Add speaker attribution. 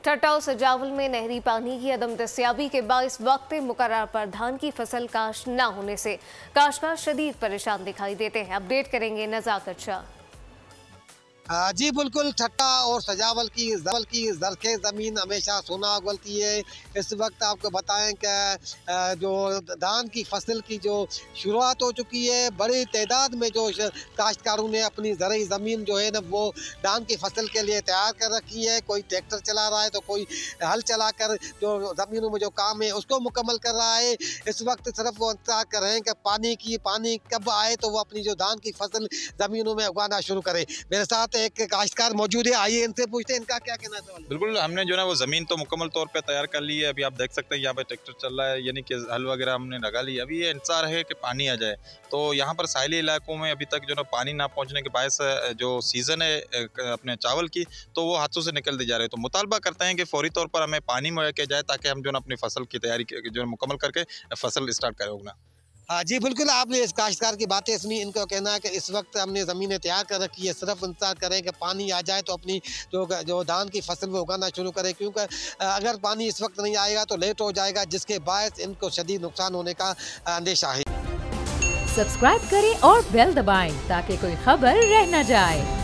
Speaker 1: ठट्टा और सजावल में नहरी पानी की अदम दस्तियाबी के बाइस वक्त मुकर्रर पर धान की फसल काश्त न होने से काश्तकार शदीद परेशान दिखाई देते हैं। अपडेट करेंगे नजाकत शाह।
Speaker 2: जी बिल्कुल, ठट्टा और सजावल की ज़रख़े ज़मीन हमेशा सोना उगलती है। इस वक्त आपको बताएं कि जो धान की फसल की जो शुरुआत हो चुकी है, बड़ी तादाद में जो काश्तकारों ने अपनी ज़रई ज़मीन जो है ना वो धान की फसल के लिए तैयार कर रखी है। कोई ट्रैक्टर चला रहा है तो कोई हल चलाकर जो ज़मीनों में जो काम है उसको मुकम्मल कर रहा है। इस वक्त सिर्फ वो इंतज़ार कर रहे हैं कि पानी कब आए तो वो अपनी जो धान की फसल ज़मीनों में उगाना शुरू करे। मेरे साथ एक काश्तकार मौजूद है, आइए इनसे पूछते हैं इनका क्या कहना है।
Speaker 3: बिल्कुल, हमने जो है वो ज़मीन तो मुकम्मल तौर पे तैयार कर ली है। अभी आप देख सकते हैं यहाँ पे ट्रैक्टर चल रहा है, यानी कि हल वगैरह हमने लगा लिया। अभी ये इंतज़ार है कि पानी आ जाए। तो यहाँ पर साहिली इलाकों में अभी तक जो है पानी ना पहुँचने के बायस जो सीज़न है अपने चावल की, तो वो हाथों से निकलते जा रहे हैं। तो मुतालबा करते हैं कि फौरी तौर पर हमें पानी मुहैया किया जाए ताकि हम जो है अपनी फसल की तैयारी जो है मुकम्मल करके फसल स्टार्ट करें उगना।
Speaker 2: हाँ जी बिल्कुल, आपने इस काश्तकार की बातें सुनी। इनका कहना है कि इस वक्त हमने ज़मीनें तैयार कर रखी है, सिर्फ इंतजार करें कि पानी आ जाए तो अपनी जो धान की फसल वो उगाना शुरू करें, क्योंकि अगर पानी इस वक्त नहीं आएगा तो लेट हो जाएगा, जिसके बायस इनको शदीद नुकसान होने का अंदेशा है।
Speaker 4: सब्सक्राइब करें और बेल दबाएं ताकि कोई खबर रह न जाए।